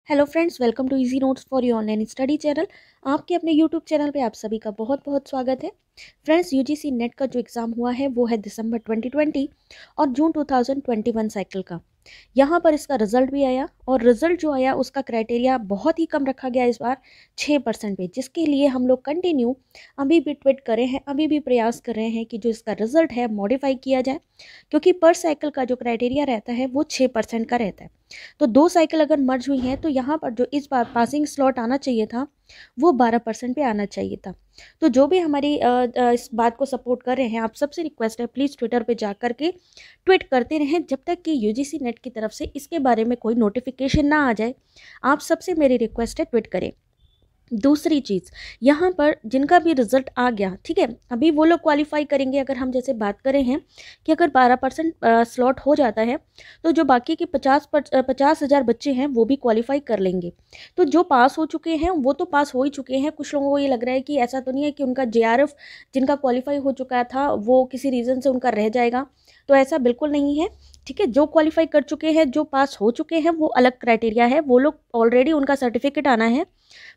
Hello friends, welcome to easy notes for your online study channel. आपके अपने YouTube channel पे आप सभी का बहुत बहुत स्वागत है। फ्रेंड्स, यूजीसी नेट का जो एग्ज़ाम हुआ है वो है दिसंबर 2020 और जून 2021 साइकिल का। यहाँ पर इसका रिजल्ट भी आया और रिजल्ट जो आया उसका क्राइटेरिया बहुत ही कम रखा गया इस बार 6% पे, जिसके लिए हम लोग कंटिन्यू अभी भी ट्वीट कर रहे हैं, अभी भी प्रयास कर रहे हैं कि जो इसका रिजल्ट है मॉडिफाई किया जाए, क्योंकि पर साइकिल का जो क्राइटेरिया रहता है वो 6% का रहता है। तो 2 साइकिल अगर मर्ज हुई हैं तो यहाँ पर जो इस बार पासिंग स्लॉट आना चाहिए था वो 12% पे आना चाहिए था। तो जो भी हमारी इस बात को सपोर्ट कर रहे हैं, आप सबसे रिक्वेस्ट है प्लीज़ ट्विटर पे जा कर के ट्वीट करते रहें जब तक कि यूजीसी नेट की तरफ से इसके बारे में कोई नोटिफिकेशन ना आ जाए। आप सबसे मेरी रिक्वेस्ट है ट्वीट करें। दूसरी चीज़, यहाँ पर जिनका भी रिजल्ट आ गया, ठीक है, अभी वो लोग क्वालिफाई करेंगे। अगर हम जैसे बात करें हैं कि अगर 12% स्लॉट हो जाता है तो जो बाकी के 50,000 बच्चे हैं वो भी क्वालिफाई कर लेंगे। तो जो पास हो चुके हैं वो तो पास हो ही चुके हैं। कुछ लोगों को ये लग रहा है कि ऐसा तो नहीं है कि उनका जेआरएफ जिनका क्वालिफाई हो चुका था वो किसी रीज़न से उनका रह जाएगा, तो ऐसा बिल्कुल नहीं है। ठीक है, जो क्वालिफाई कर चुके हैं, जो पास हो चुके हैं, वो अलग क्राइटेरिया है, वो लोग ऑलरेडी उनका सर्टिफिकेट आना है।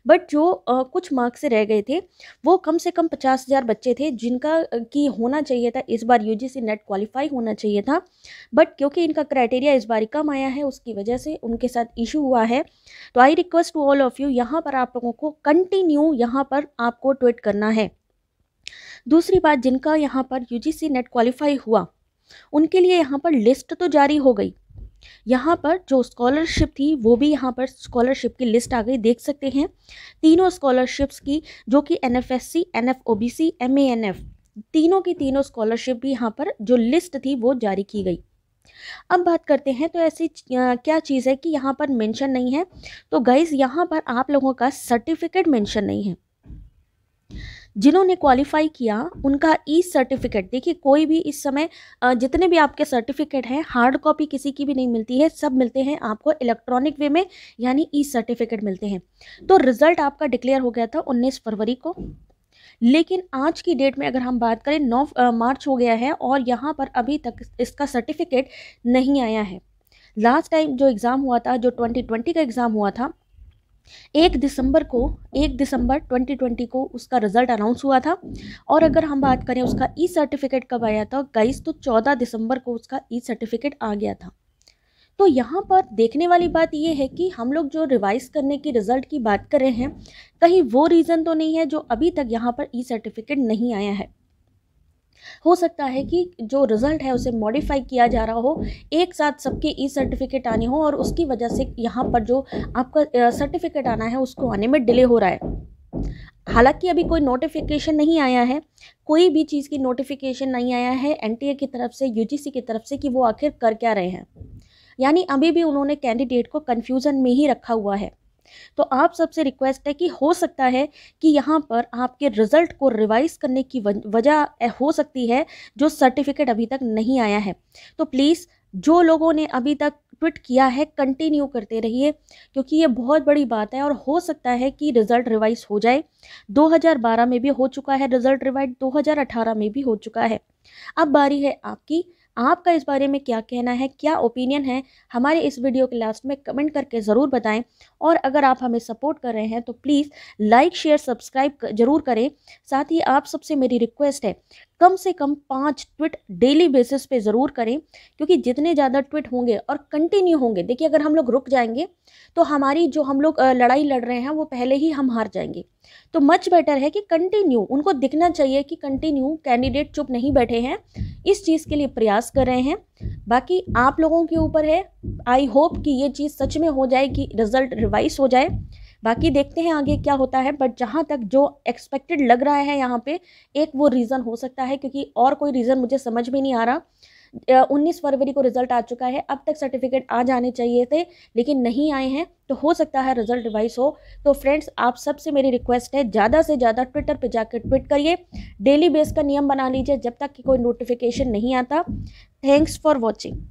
बट जो कुछ मार्क्स से रह गए थे, वो कम से कम 50,000 बच्चे थे जिनका की होना चाहिए था, इस बार यूजीसी नेट क्वालिफाई होना चाहिए था। बट क्योंकि इनका क्राइटेरिया इस बार कम आया है, उसकी वजह से उनके साथ इशू हुआ है। तो I request to all of you, यहाँ पर आप लोगों को कंटिन्यू यहाँ पर आपको ट्वीट करना है। दूसरी बात, जिनका यहाँ पर यूजीसी नेट क्वालिफाई हुआ उनके लिए यहाँ पर लिस्ट तो जारी हो गई। यहाँ पर जो स्कॉलरशिप थी वो भी यहाँ पर स्कॉलरशिप की लिस्ट आ गई, देख सकते हैं तीनों स्कॉलरशिप्स की, जो कि एनएफएससी, एनएफओबीसी, एमएएनएफ, तीनों की तीनों स्कॉलरशिप भी यहाँ पर जो लिस्ट थी वो जारी की गई। अब बात करते हैं तो ऐसी क्या चीज़ है कि यहाँ पर मेंशन नहीं है। तो गाइज, यहाँ पर आप लोगों का सर्टिफिकेट मेंशन नहीं है। जिन्होंने क्वालिफाई किया उनका ई सर्टिफिकेट, देखिए कोई भी इस समय जितने भी आपके सर्टिफिकेट हैं, हार्ड कॉपी किसी की भी नहीं मिलती है, सब मिलते हैं आपको इलेक्ट्रॉनिक वे में, यानी ई सर्टिफिकेट मिलते हैं। तो रिजल्ट आपका डिक्लेयर हो गया था 19 फरवरी को, लेकिन आज की डेट में अगर हम बात करें 9 मार्च हो गया है और यहाँ पर अभी तक इसका सर्टिफिकेट नहीं आया है। लास्ट टाइम जो एग्ज़ाम हुआ था, जो 2020 का एग्ज़ाम हुआ था, 1 दिसंबर 2020 को उसका रिजल्ट अनाउंस हुआ था। और अगर हम बात करें उसका ई सर्टिफिकेट कब आया था गाइस, तो 14 दिसंबर को उसका ई सर्टिफिकेट आ गया था। तो यहाँ पर देखने वाली बात यह है कि हम लोग जो रिवाइज करने की रिजल्ट की बात कर रहे हैं, कहीं वो रीज़न तो नहीं है जो अभी तक यहाँ पर ई सर्टिफिकेट नहीं आया है। हो सकता है कि जो रिज़ल्ट है उसे मॉडिफाई किया जा रहा हो, एक साथ सबके ई सर्टिफिकेट आने हो और उसकी वजह से यहाँ पर जो आपका सर्टिफिकेट आना है उसको आने में डिले हो रहा है। हालांकि अभी कोई नोटिफिकेशन नहीं आया है, कोई भी चीज़ की नोटिफिकेशन नहीं आया है एनटीए की तरफ से, यूजीसी की तरफ से, कि वो आखिर कर क्या रहे हैं। यानी अभी भी उन्होंने कैंडिडेट को कन्फ्यूज़न में ही रखा हुआ है। तो आप सबसे रिक्वेस्ट है कि हो सकता है कि यहाँ पर आपके रिजल्ट को रिवाइज करने की वजह हो सकती है जो सर्टिफिकेट अभी तक नहीं आया है। तो प्लीज़ जो लोगों ने अभी तक ट्वीट किया है कंटिन्यू करते रहिए, क्योंकि ये बहुत बड़ी बात है और हो सकता है कि रिजल्ट रिवाइज हो जाए। 2012 में भी हो चुका है रिजल्ट रिवाइज, 2018 में भी हो चुका है। अब बारी है आपकी, आपका इस बारे में क्या कहना है, क्या ओपिनियन है, हमारे इस वीडियो के लास्ट में कमेंट करके ज़रूर बताएं। और अगर आप हमें सपोर्ट कर रहे हैं तो प्लीज़ लाइक, शेयर, सब्सक्राइब ज़रूर करें। साथ ही आप सबसे मेरी रिक्वेस्ट है, कम से कम 5 ट्वीट डेली बेसिस पे ज़रूर करें, क्योंकि जितने ज़्यादा ट्वीट होंगे और कंटिन्यू होंगे, देखिए अगर हम लोग रुक जाएंगे तो हमारी जो हम लोग लड़ाई लड़ रहे हैं वो पहले ही हम हार जाएंगे। तो मच बेटर है कि कंटिन्यू, उनको दिखना चाहिए कि कंटिन्यू कैंडिडेट चुप नहीं बैठे हैं, इस चीज़ के लिए प्रयास कर रहे हैं। बाकी आप लोगों के ऊपर है। आई होप कि ये चीज़ सच में हो जाए, कि रिजल्ट रिवाइज हो जाए। बाकी देखते हैं आगे क्या होता है, बट जहाँ तक जो एक्सपेक्टेड लग रहा है यहाँ पे, एक वो रीज़न हो सकता है, क्योंकि और कोई रीज़न मुझे समझ में नहीं आ रहा। 19 फरवरी को रिजल्ट आ चुका है, अब तक सर्टिफिकेट आ जाने चाहिए थे लेकिन नहीं आए हैं, तो हो सकता है रिजल्ट रिवाइज हो। तो फ्रेंड्स, आप सबसे मेरी रिक्वेस्ट है, ज़्यादा से ज़्यादा ट्विटर पे जाकर ट्वीट करिए, डेली बेस का नियम बना लीजिए जब तक कि कोई नोटिफिकेशन नहीं आता। Thanks for watching.